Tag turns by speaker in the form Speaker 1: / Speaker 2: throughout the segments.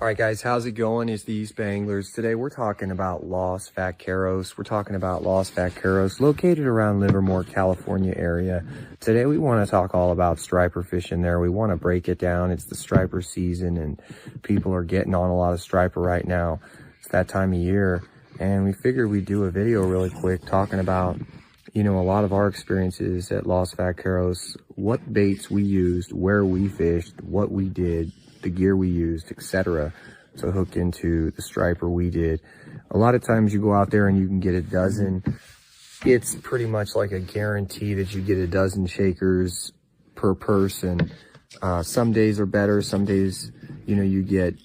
Speaker 1: All right, guys, how's it going? It's the Eastbayanglers. Today we're talking about Los Vaqueros. We're talking about Los Vaqueros, located around Livermore, California area. Today we want to talk all about striper fishing there. We want to break it down. It's the striper season, and people are getting on a lot of striper right now. It's that time of year, and we figured we'd do a video really quick talking about, a lot of our experiences at Los Vaqueros, what baits we used, where we fished, what we did, the gear we used, etc. to hook into the striper we did. A lot of times you go out there and you can get a dozen. It's pretty much like a guarantee that you get a dozen shakers per person. Some days are better. Some days, you get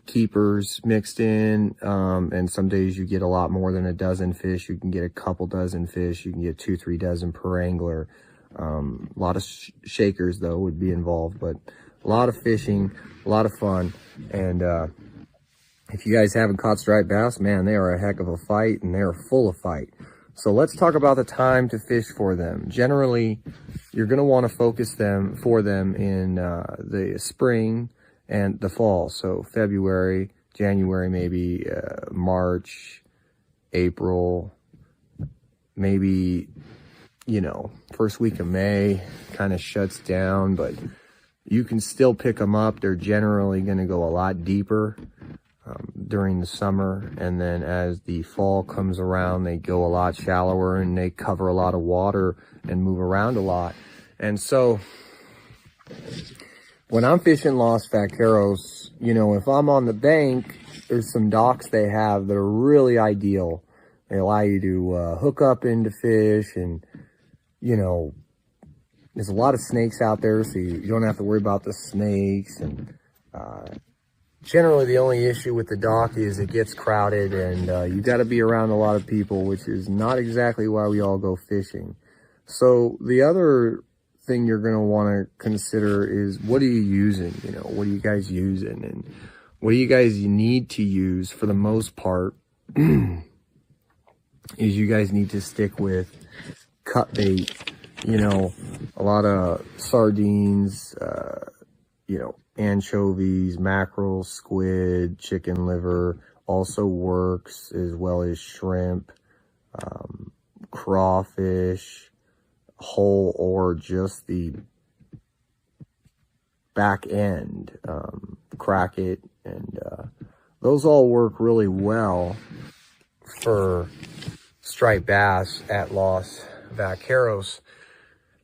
Speaker 1: keepers mixed in, and some days you get a lot more than a dozen fish. You can get a couple dozen fish. You can get 2-3 dozen per angler. A lot of shakers though would be involved, but a lot of fishing, a lot of fun. And if you guys haven't caught striped bass, man, they are a heck of a fight, and they are full of fight. So let's talk about the time to fish for them. Generally, you're going to want to focus for them in the spring and the fall. So February, January, maybe March, April, maybe, first week of May kind of shuts down, but you can still pick them up. They're generally going to go a lot deeper during the summer, and then as the fall comes around, they go a lot shallower and they cover a lot of water and move around a lot. And so when I'm fishing Los Vaqueros, if I'm on the bank, there's some docks they have that are really ideal. They allow you to hook up into fish, and there's a lot of snakes out there, so you don't have to worry about the snakes. And generally the only issue with the dock is it gets crowded, and you got to be around a lot of people, which is not exactly why we all go fishing. So the other thing you're going to want to consider is, what are you using? What are you guys using, and what do you guys need to use? For the most part is you guys need to stick with cut bait. A lot of sardines, anchovies, mackerel, squid, chicken liver also works, as well as shrimp, crawfish, whole or just the back end, crack it, and those all work really well for striped bass at Los Vaqueros.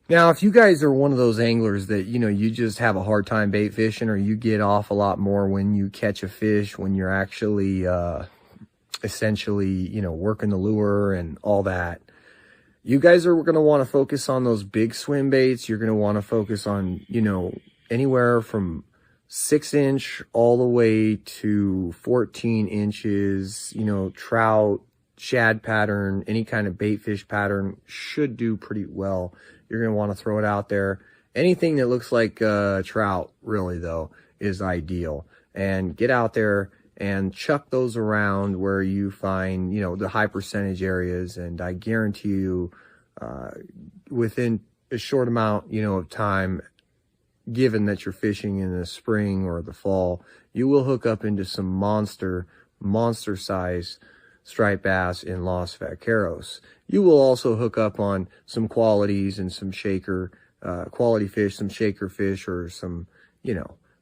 Speaker 1: Now, if you guys are one of those anglers that, you just have a hard time bait fishing, or you get off a lot more when you catch a fish, when you're actually essentially, working the lure and all that, you guys are going to want to focus on those big swim baits. You're going to want to focus on, anywhere from 6-inch all the way to 14 inches, trout, shad pattern, any kind of bait fish pattern should do pretty well. You're going to want to throw it out there. Anything that looks like trout, really, though, is ideal. And get out there and chuck those around where you find, the high percentage areas. And I guarantee you, within a short amount, of time, given that you're fishing in the spring or the fall, you will hook up into some monster size striped bass in Los Vaqueros. You will also hook up on some qualities and some quality fish, some shaker fish, or some,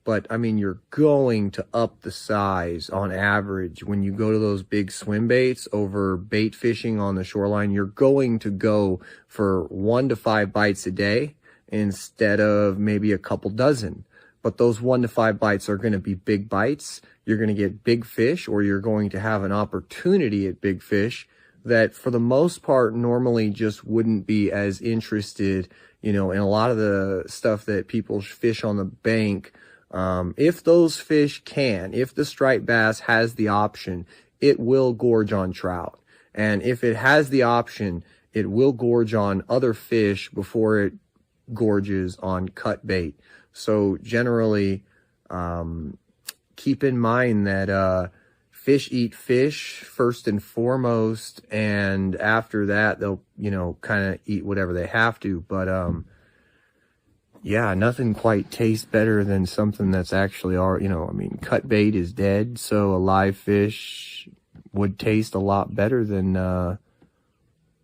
Speaker 1: but I mean, you're going to up the size on average. When you go to those big swim baits over bait fishing on the shoreline, you're going to go for 1 to 5 bites a day instead of maybe a couple dozen. But those 1 to 5 bites are going to be big bites. You're going to get big fish, or you're going to have an opportunity at big fish that for the most part normally just wouldn't be as interested, in a lot of the stuff that people fish on the bank. If those fish if the striped bass has the option, it will gorge on trout. And if it has the option, it will gorge on other fish before it gorges on cut bait. So generally, keep in mind that fish eat fish first and foremost, and after that they'll kind of eat whatever they have to. But yeah, nothing quite tastes better than something that's actually, you know, I mean, cut bait is dead, so a live fish would taste a lot better than,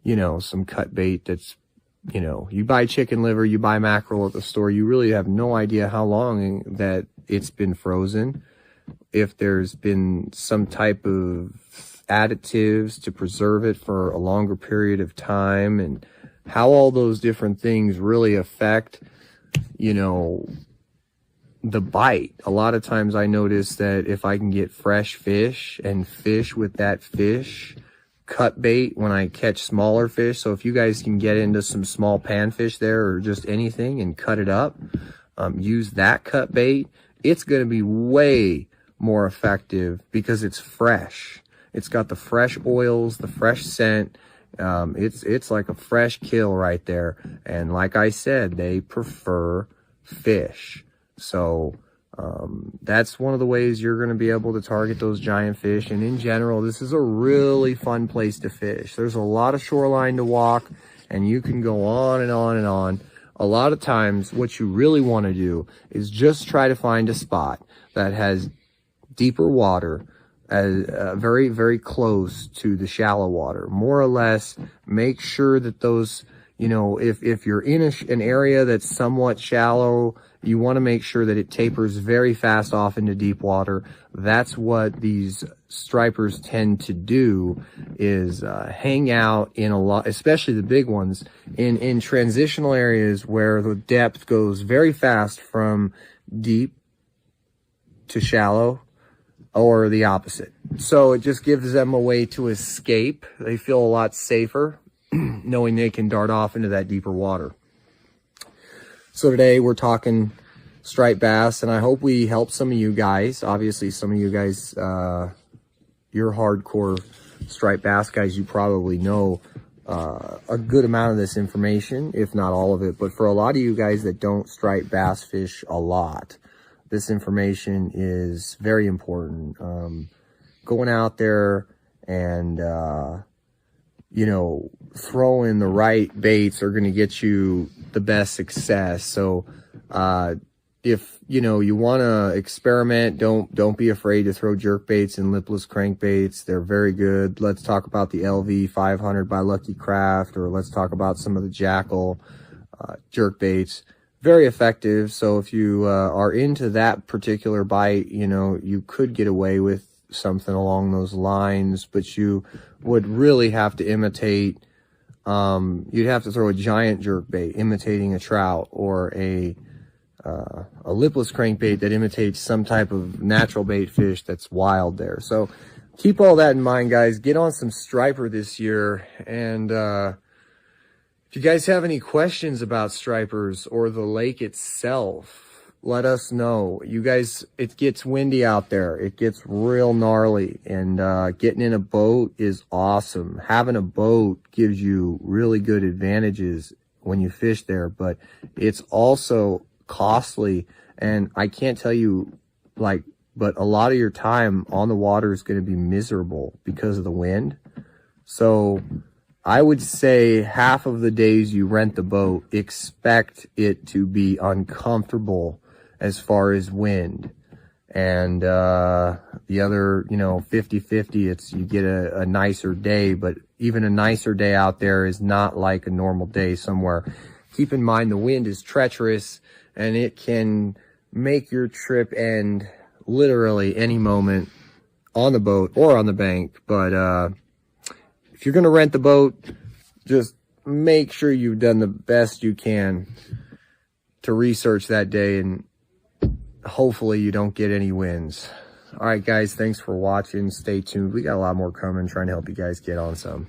Speaker 1: you know, some cut bait that's, you know, you buy chicken liver, you buy mackerel at the store, you really have no idea how long that it's been frozen. If there's been some type of additives to preserve it for a longer period of time, and how all those different things really affect, you know, the bite. A lot of times I notice that if I can get fresh fish and fish with that fish, cut bait when I catch smaller fish. So if you guys can get into some small panfish there or just anything and cut it up, use that cut bait, it's going to be way more effective because it's fresh. It's got the fresh oils, the fresh scent. It's like a fresh kill right there. And like I said, they prefer fish. So that's one of the ways you're going to be able to target those giant fish. And in general, this is a really fun place to fish. There's a lot of shoreline to walk, and you can go on and on and on. A lot of times what you really want to do is just try to find a spot that has deeper water, very, very close to the shallow water. More or less, make sure that those, you know, if you're in an area that's somewhat shallow, you want to make sure that it tapers very fast off into deep water. That's what these stripers tend to do, is hang out in a lot, especially the big ones, in transitional areas where the depth goes very fast from deep to shallow, or the opposite. So it just gives them a way to escape. They feel a lot safer knowing they can dart off into that deeper water. So today we're talking striped bass, and I hope we help some of you guys. Obviously, some of you guys, you're hardcore striped bass guys. You probably know a good amount of this information, if not all of it. But for a lot of you guys that don't striped bass fish a lot, this information is very important. Going out there and, you know, throwing the right baits are going to get you the best success. So, if, you know, you want to experiment, don't be afraid to throw jerk baits and lipless crankbaits. They're very good. Let's talk about the LV 500 by Lucky Craft, or let's talk about some of the Jackal jerk baits. Very effective. So if you are into that particular bite, you know, you could get away with something along those lines, but you would really have to imitate, you'd have to throw a giant jerk bait imitating a trout, or a lipless crankbait that imitates some type of natural bait fish that's wild there. So keep all that in mind, guys. Get on some striper this year. And if you guys have any questions about stripers or the lake itself, let us know. You guys, it gets windy out there. It gets real gnarly, and getting in a boat is awesome. Having a boat gives you really good advantages when you fish there, but it's also costly. And I can't tell you, like, but a lot of your time on the water is going to be miserable because of the wind. So I would say half of the days you rent the boat, expect it to be uncomfortable as far as wind. And the other, you know, 50-50, it's you get a nicer day, but even a nicer day out there is not like a normal day somewhere. Keep in mind the wind is treacherous, and it can make your trip end literally any moment on the boat or on the bank. But if you're going to rent the boat, just make sure you've done the best you can to research that day, and hopefully you don't get any winds. All right, guys, thanks for watching. Stay tuned. We got a lot more coming, trying to help you guys get on some.